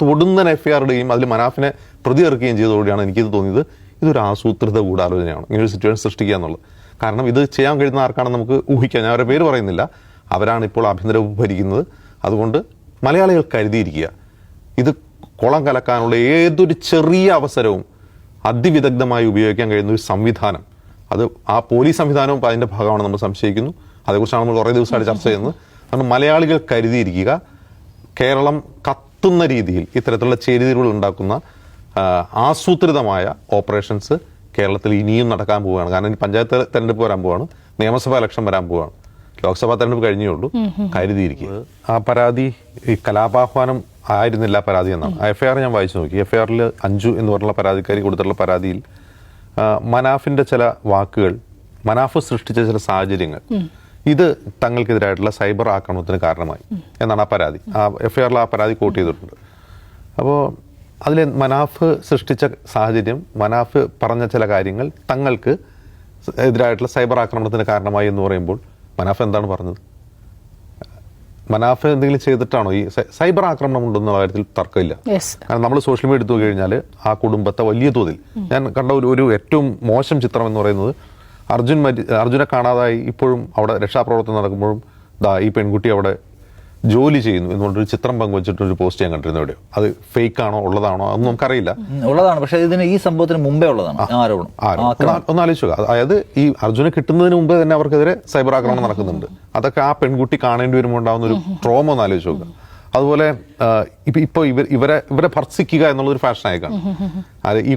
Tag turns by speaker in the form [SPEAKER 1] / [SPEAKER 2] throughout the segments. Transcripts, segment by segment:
[SPEAKER 1] തൊടുന്നൻ FIR ഇടുകയും അതിൽ മനാഫിനെ പ്രതി ഇറക്കുകയും ചെയ്തതോടെയാണ് എനിക്കിത് തോന്നിയത് ഇതൊരു ആസൂത്രിത ഗൂഢാലോചനയാണ് ഇങ്ങനൊരു സിറ്റുവേഷൻ സൃഷ്ടിക്കുക എന്നുള്ളത്. കാരണം ഇത് ചെയ്യാൻ കഴിയുന്ന ആർക്കാണെന്ന് നമുക്ക് ഊഹിക്കാം. ഞാൻ അവരുടെ പേര് പറയുന്നില്ല. അവരാണ് ഇപ്പോൾ ആഭ്യന്തര വകുപ്പ് ഭരിക്കുന്നത്. അതുകൊണ്ട് മലയാളികൾ കരുതിയിരിക്കുക, ഇത് കുളം കലക്കാനുള്ള ഏതൊരു ചെറിയ അവസരവും അതിവിദഗ്ധമായി ഉപയോഗിക്കാൻ കഴിയുന്ന ഒരു സംവിധാനം, അത് ആ പോലീസ് സംവിധാനവും അതിൻ്റെ ഭാഗമാണ് നമ്മൾ സംശയിക്കുന്നു. അതേക്കുറിച്ചാണ് നമ്മൾ കുറേ ദിവസമായിട്ട് ചർച്ച ചെയ്യുന്നത്. അതുകൊണ്ട് മലയാളികൾ കരുതിയിരിക്കുക, കേരളം കത്തുന്ന രീതിയിൽ ഇത്തരത്തിലുള്ള ചേരിതിരിവുകൾ ഉണ്ടാക്കുന്ന ആസൂത്രിതമായ ഓപ്പറേഷൻസ് കേരളത്തിൽ ഇനിയും നടക്കാൻ പോവുകയാണ്. കാരണം ഇനി പഞ്ചായത്ത് തെരഞ്ഞെടുപ്പ് വരാൻ പോവുകയാണ്, നിയമസഭാ ഇലക്ഷൻ വരാൻ പോവുകയാണ്, ലോക്സഭാ തെരഞ്ഞെടുപ്പ് കഴിഞ്ഞേ ഉള്ളൂ. കരുതിയിരിക്കുക. ആ പരാതി ഈ കലാപാഹ്വാനം ആയിരുന്നില്ല പരാതി എന്നാണ്. എഫ്ഐആർ ഞാൻ വായിച്ചു നോക്കി. എഫ്ഐആറിൽ അഞ്ജു എന്ന് പറഞ്ഞുള്ള പരാതിക്കാരി കൊടുത്തിട്ടുള്ള പരാതിയിൽ മനാഫിന്റെ ചില വാക്കുകൾ, മനാഫ് സൃഷ്ടിച്ച ചില സാഹചര്യങ്ങൾ, ഇത് തങ്ങൾക്കെതിരായിട്ടുള്ള സൈബർ ആക്രമണത്തിന് കാരണമായി എന്നാണ് ആ പരാതി. ആ എഫ്ഐആറിൽ ആ പരാതി കോട്ട് ചെയ്തിട്ടുണ്ട്. അപ്പോൾ അതിൽ മനാഫ് സൃഷ്ടിച്ച സാഹചര്യം, മനാഫ് പറഞ്ഞ ചില കാര്യങ്ങൾ തങ്ങൾക്ക് എതിരായിട്ടുള്ള സൈബർ ആക്രമണത്തിന് കാരണമായി എന്ന് പറയുമ്പോൾ മനാഫ് എന്താണ് പറഞ്ഞത്? മനാഫ് എന്തെങ്കിലും ചെയ്തിട്ടാണോ ഈ സൈബർ ആക്രമണം ഉണ്ടെന്ന കാര്യത്തിൽ തർക്കമില്ല. കാരണം നമ്മൾ സോഷ്യൽ മീഡിയ എടുത്തു കഴിഞ്ഞാൽ ആ കുടുംബത്തെ വലിയ തോതിൽ ഞാൻ കണ്ട ഒരു ഏറ്റവും മോശം ചിത്രം എന്ന് പറയുന്നത് അർജുനെ കാണാതായി ഇപ്പോഴും അവിടെ രക്ഷാപ്രവർത്തനം നടക്കുമ്പോഴും ഈ പെൺകുട്ടി അവിടെ ജോലി ചെയ്യുന്നു എന്നുകൊണ്ടൊരു ചിത്രം പങ്കുവച്ചിട്ടൊരു പോസ്റ്റ് ഞാൻ കണ്ടിരുന്നു. എവിടെയോ അത് ഫേക്ക് ആണോ ഉള്ളതാണോ അതൊന്നും നമുക്കറിയില്ല.
[SPEAKER 2] ഉള്ളതാണ്, പക്ഷേ ഇതിന് ഈ സംഭവത്തിന് മുമ്പേ ഉള്ളതാണ് ആരോപണം.
[SPEAKER 1] ഒന്ന് ആലോചിക്കുക, അതായത് ഈ അർജുനെ കിട്ടുന്നതിന് മുമ്പേ തന്നെ അവർക്കെതിരെ സൈബർ ആക്രമണം നടക്കുന്നുണ്ട്. അതൊക്കെ ആ പെൺകുട്ടി കാണേണ്ടി വരുമ്പോൾ ഉണ്ടാകുന്ന ഒരു ട്രോമ ഒന്ന് ആലോചിച്ച് നോക്കുക. അതുപോലെ ഇപ്പോൾ ഇവരെ ഭർസിക്കുക എന്നുള്ളൊരു ഫാഷൻ ആയിക്കാണ്. അത് ഈ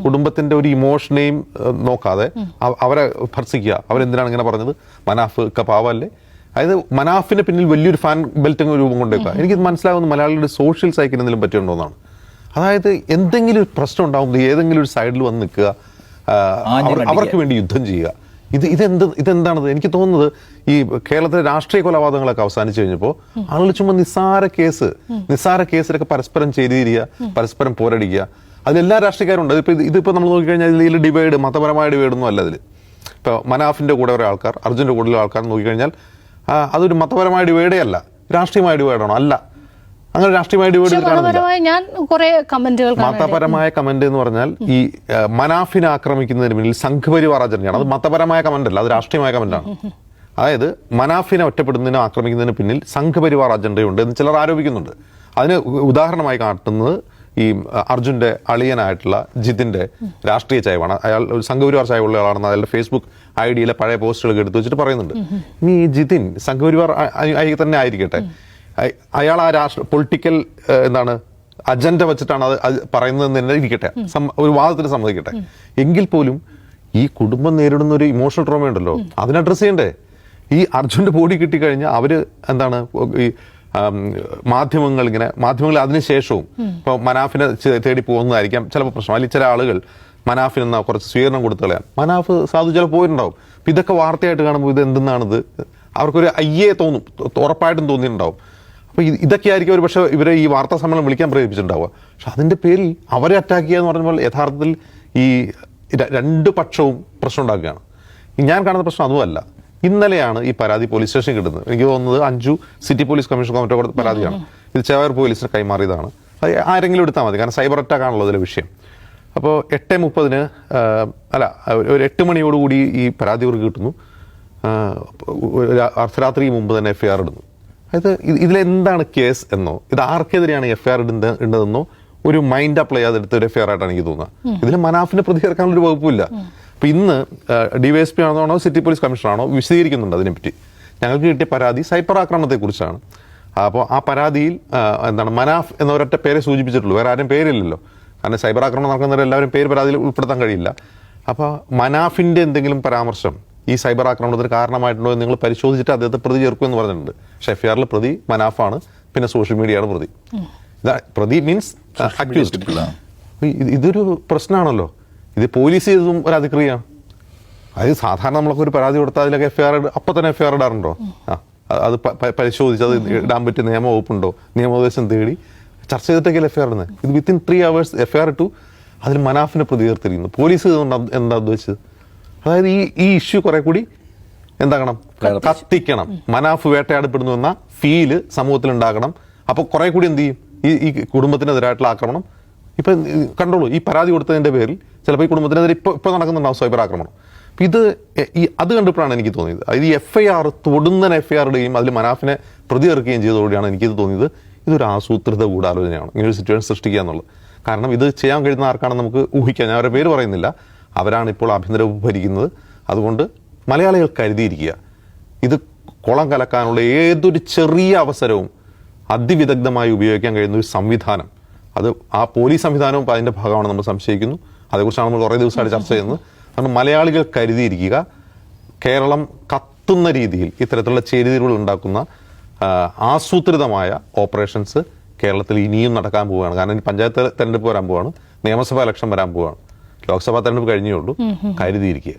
[SPEAKER 1] കുടുംബത്തിന്റെ ഒരു ഇമോഷനെയും നോക്കാതെ അവരെ ഭർസിക്കുക. അവരെന്തിനാണ് ഇങ്ങനെ പറഞ്ഞത്? മനാഫ് ഒക്കെ പാവല്ലേ? അതായത് മനാഫിന് പിന്നിൽ വലിയൊരു ഫാൻ ബെൽറ്റിംഗ് രൂപം കൊണ്ടേക്കാം. എനിക്കിത് മനസ്സിലാവുന്ന മലയാളികളുടെ സോഷ്യൽ സൈക്കിൾ എന്തെങ്കിലും പറ്റിയുണ്ടോ എന്നാണ്. അതായത് എന്തെങ്കിലും ഒരു പ്രശ്നം ഉണ്ടാകുമ്പോൾ ഏതെങ്കിലും ഒരു സൈഡിൽ വന്ന് നിൽക്കുക, അവർക്ക് വേണ്ടി യുദ്ധം ചെയ്യുക. ഇതെന്താണത്? എനിക്ക് തോന്നുന്നത് ഈ കേരളത്തിലെ രാഷ്ട്രീയ കൊലപാതകങ്ങളൊക്കെ അവസാനിച്ചു കഴിഞ്ഞപ്പോൾ ആളുകൾ ചുമ്മാ നിസ്സാര കേസിലൊക്കെ പരസ്പരം ചേരിതിരിക്കുക, പരസ്പരം പോരടിക്കുക. അതിലെല്ലാ രാഷ്ട്രീയക്കാരും ഉണ്ട്. ഇതിപ്പോൾ നമ്മൾ നോക്കിക്കഴിഞ്ഞാൽ ഇതിൽ ഡിവൈഡ്, മതപരമായ ഡിവൈഡൊന്നും അല്ല. ഇതിൽ ഇപ്പോൾ മനാഫിന്റെ കൂടെ ഒരു ആൾക്കാർ, അർജുന്റെ കൂടെ ആൾക്കാർ നോക്കിക്കഴിഞ്ഞാൽ അതൊരു മതപരമായ ഡിവൈഡേ അല്ല, രാഷ്ട്രീയമായ ഡിവൈഡാണോ? അല്ല. അങ്ങനെ രാഷ്ട്രീയമായ ഡിവൈഡ് മതപരമായ കമന്റ് എന്ന് പറഞ്ഞാൽ ഈ മനാഫിനെ ആക്രമിക്കുന്നതിന് പിന്നിൽ സംഘപരിവാർ അജണ്ടയാണ്. അത് മതപരമായ കമന്റ് അല്ല, അത് രാഷ്ട്രീയമായ കമന്റാണ്. അതായത് മനാഫിനെ ഒറ്റപ്പെടുന്നതിനും ആക്രമിക്കുന്നതിന് പിന്നിൽ സംഘപരിവാർ അജണ്ടയുണ്ട് എന്ന് ചിലർ ആരോപിക്കുന്നുണ്ട്. അതിന് ഉദാഹരണമായി കാട്ടുന്നത് ഈ അർജുന്റെ അളിയനായിട്ടുള്ള ജിതിന്റെ രാഷ്ട്രീയ ചായവാണ്. അയാൾ ഒരു സംഘപരിവാർ ചായവുള്ള ആളാണെന്ന് അയാളുടെ ഫേസ്ബുക്ക് ഐഡിയിലെ പഴയ പോസ്റ്റുകളൊക്കെ എടുത്തു വെച്ചിട്ട് പറയുന്നുണ്ട്. ഇനി ഈ ജിതിൻ സംഘപരിവാർ തന്നെ ആയിരിക്കട്ടെ, അയാൾ ആ പൊളിറ്റിക്കൽ അജണ്ട വെച്ചിട്ടാണ് അത് പറയുന്നതെന്ന് തന്നെ ഇരിക്കട്ടെ, ഒരു വാദത്തിന് സമ്മതിക്കട്ടെ. എങ്കിൽ പോലും ഈ കുടുംബം നേരിടുന്ന ഒരു ഇമോഷണൽ ട്രോമ ഉണ്ടല്ലോ, അതിനെ അഡ്രസ് ചെയ്യണ്ടേ? ഈ അർജുന്റെ ബോഡി കിട്ടിക്കഴിഞ്ഞാൽ അവര് ഈ മാധ്യമങ്ങൾ അതിനുശേഷവും ഇപ്പോൾ മനാഫിനെ തേടി പോകുന്നതായിരിക്കാം ചിലപ്പോൾ പ്രശ്നം. അല്ലെങ്കിൽ ചില ആളുകൾ മനാഫിന് കുറച്ച് സ്വീകരണം കൊടുത്തു കളയാം. മനാഫ് സാധു ചില പോയിട്ടുണ്ടാവും. അപ്പം ഇതൊക്കെ വാർത്തയായിട്ട് കാണുമ്പോൾ ഇത് എന്തെന്നാണിത് അവർക്കൊരു തോന്നും, ഉറപ്പായിട്ടും തോന്നിയിട്ടുണ്ടാവും. അപ്പോൾ ഇതൊക്കെ ആയിരിക്കും ഒരു പക്ഷേ ഇവരെ ഈ വാർത്താ സമ്മേളനം വിളിക്കാൻ പ്രേരിപ്പിച്ചിട്ടുണ്ടാവുക. പക്ഷെ അതിൻ്റെ പേരിൽ അവരെ അറ്റാക്ക് ചെയ്യുക എന്ന് പറയുമ്പോൾ യഥാർത്ഥത്തിൽ ഈ രണ്ട് പക്ഷവും പ്രശ്നം ഉണ്ടാക്കുകയാണ്. ഞാൻ കാണുന്ന പ്രശ്നം അതുമല്ല. ഇന്നലെയാണ് ഈ പരാതി പോലീസ് സ്റ്റേഷനിൽ കിട്ടുന്നത്. എനിക്ക് തോന്നുന്നത് Anju city police commission committee കൊടുത്ത പരാതിയാണ്. ഇത് ചേവായൂർ പോലീസിന് കൈമാറിയതാണ്. അത് ആരെങ്കിലും എടുത്താൽ മതി, കാരണം സൈബർ അറ്റാക്ക് ആണല്ലോ അതിലെ വിഷയം. അപ്പോൾ 8:30 ഒരു 8 മണിയോടുകൂടി ഈ പരാതി അവർക്ക് കിട്ടുന്നു. അർദ്ധരാത്രി മുമ്പ് തന്നെ എഫ്ഐആർ ഇടുന്നു. അതായത് ഇതിലെന്താണ് കേസ് എന്നോ ഇത് ആർക്കെതിരെയാണ് എഫ്ഐആർ ഇടേണ്ടതെന്നോ ഒരു മൈൻഡ് അപ്ലൈ ചെയ്തെടുത്ത ഒരു എഫ്ഐആർ ആയിട്ടാണ് എനിക്ക് തോന്നുന്നത്. ഇതിൽ മനാഫിനെ പ്രതികരിക്കാനുള്ളൊരു വകുപ്പില്ല. അപ്പോൾ ഇന്ന് DYSP ആണോ സിറ്റി പോലീസ് കമ്മീഷണറാണോ വിശദീകരിക്കുന്നുണ്ട് അതിനെപ്പറ്റി. ഞങ്ങൾക്ക് കിട്ടിയ പരാതി സൈബർ ആക്രമണത്തെക്കുറിച്ചാണ്. അപ്പോൾ ആ പരാതിയിൽ മനാഫ് എന്ന ഒരൊറ്റ പേരെ സൂചിപ്പിച്ചിട്ടുള്ളൂ, വേറെ ആരും പേരില്ലല്ലോ. കാരണം സൈബർ ആക്രമണം നടക്കുന്നവരെല്ലാവരും പേര് പരാതിയിൽ ഉൾപ്പെടുത്താൻ കഴിയില്ല. അപ്പോൾ മനാഫിൻ്റെ എന്തെങ്കിലും പരാമർശം ഈ സൈബർ ആക്രമണത്തിന് കാരണമായിട്ടുണ്ടോ എന്ന് നിങ്ങൾ പരിശോധിച്ചിട്ട് അദ്ദേഹത്തെ പ്രതി ചേർക്കുമെന്ന് പറഞ്ഞിട്ടുണ്ട്. പക്ഷേ എഫ്ഐആറിൽ പ്രതി മനാഫാണ്, പിന്നെ സോഷ്യൽ മീഡിയയാണ് പ്രതി. പ്രതി മീൻസ് അക്യൂസ്ഡ്. ഇതൊരു പ്രശ്നമാണല്ലോ. ഇത് പോലീസ് ചെയ്തതും ഒരു അതിക്രിയയാണ്. അതായത് സാധാരണ നമ്മളൊക്കെ ഒരു പരാതി കൊടുത്താൽ അതിലൊക്കെ അപ്പം തന്നെ എഫ്ഐആർ ഇടാറുണ്ടോ? അത് പരിശോധിച്ച് അത് ഇടാൻ പറ്റിയ നിയമവകുപ്പുണ്ടോ, നിയമോപദേശം തേടി ചർച്ച ചെയ്തിട്ടൊക്കെയല്ലേ എഫ്ഐആർ ഇടുന്നത്. ഇത് വിത്തിൻ 3 hours എഫ്ഐആർ ഇട്ടു, അതിൽ മനാഫിനെ പ്രതി ചേർത്തിരിക്കുന്നു. പോലീസ് ചെയ്തുകൊണ്ട് എന്താ ഉദ്ദേശിച്ചത്? അതായത് ഈ ഇഷ്യൂ കുറെ കൂടി കത്തിക്കണം. മനാഫ് വേട്ടയാടപ്പെടുന്നു എന്ന ഫീല് സമൂഹത്തിൽ ഉണ്ടാകണം. അപ്പോൾ കുറെ കൂടി എന്ത് ചെയ്യും? ഈ കുടുംബത്തിനെതിരായിട്ടുള്ള ആക്രമണം ഇപ്പം കണ്ടോളൂ, ഈ പരാതി കൊടുത്തതിൻ്റെ പേരിൽ ചിലപ്പോൾ ഈ കുടുംബത്തിനെതിരെ ഇപ്പോൾ നടക്കുന്നുണ്ടാവും സൈബർ ആക്രമണം. ഇത് അത് കണ്ടപ്പോഴാണ് എനിക്ക് തോന്നിയത്, ഇത് FIR തൊടുന്നതിന് FIR ഇടുകയും അതിൽ മനാഫിനെ പ്രതി ചേർക്കുകയും ചെയ്തതോടെയാണ് എനിക്കിത് തോന്നിയത് ഇതൊരു ആസൂത്രിത ഗൂഢാലോചനയാണ്, ഇങ്ങനൊരു സിറ്റുവേഷൻ സൃഷ്ടിക്കുക എന്നുള്ളത്. കാരണം ഇത് ചെയ്യാൻ കഴിയുന്ന ആർക്കാണെന്ന് നമുക്ക് ഊഹിക്കാം. ഞാൻ അവരുടെ പേര് പറയുന്നില്ല. അവരാണ് ഇപ്പോൾ ആഭ്യന്തര വകുപ്പ് ഭരിക്കുന്നത്. അതുകൊണ്ട് മലയാളികൾ കരുതിയിരിക്കുക, ഇത് കുളം കലക്കാനുള്ള ഏതൊരു ചെറിയ അവസരവും അതിവിദഗ്ധമായി ഉപയോഗിക്കാൻ കഴിയുന്ന ഒരു സംവിധാനം, അത് ആ പോലീസ് സംവിധാനവും അതിൻ്റെ ഭാഗമാണ് നമ്മൾ സംശയിക്കുന്നു. അതേക്കുറിച്ചാണ് നമ്മൾ കുറേ ദിവസമായിട്ട് ചർച്ച ചെയ്യുന്നത്. കാരണം മലയാളികൾ കരുതിയിരിക്കുക, കേരളം കത്തുന്ന രീതിയിൽ ഇത്തരത്തിലുള്ള ചേരിതിരിവുകൾ ഉണ്ടാക്കുന്ന ആസൂത്രിതമായ ഓപ്പറേഷൻസ് കേരളത്തിൽ ഇനിയും നടക്കാൻ പോവുകയാണ്. കാരണം ഇനി പഞ്ചായത്ത് തെരഞ്ഞെടുപ്പ് വരാൻ പോവുകയാണ്, നിയമസഭാ ഇലക്ഷൻ വരാൻ പോവുകയാണ്, ലോക്സഭാ തെരഞ്ഞെടുപ്പ് കഴിഞ്ഞേ ഉള്ളൂ. കരുതിയിരിക്കുക.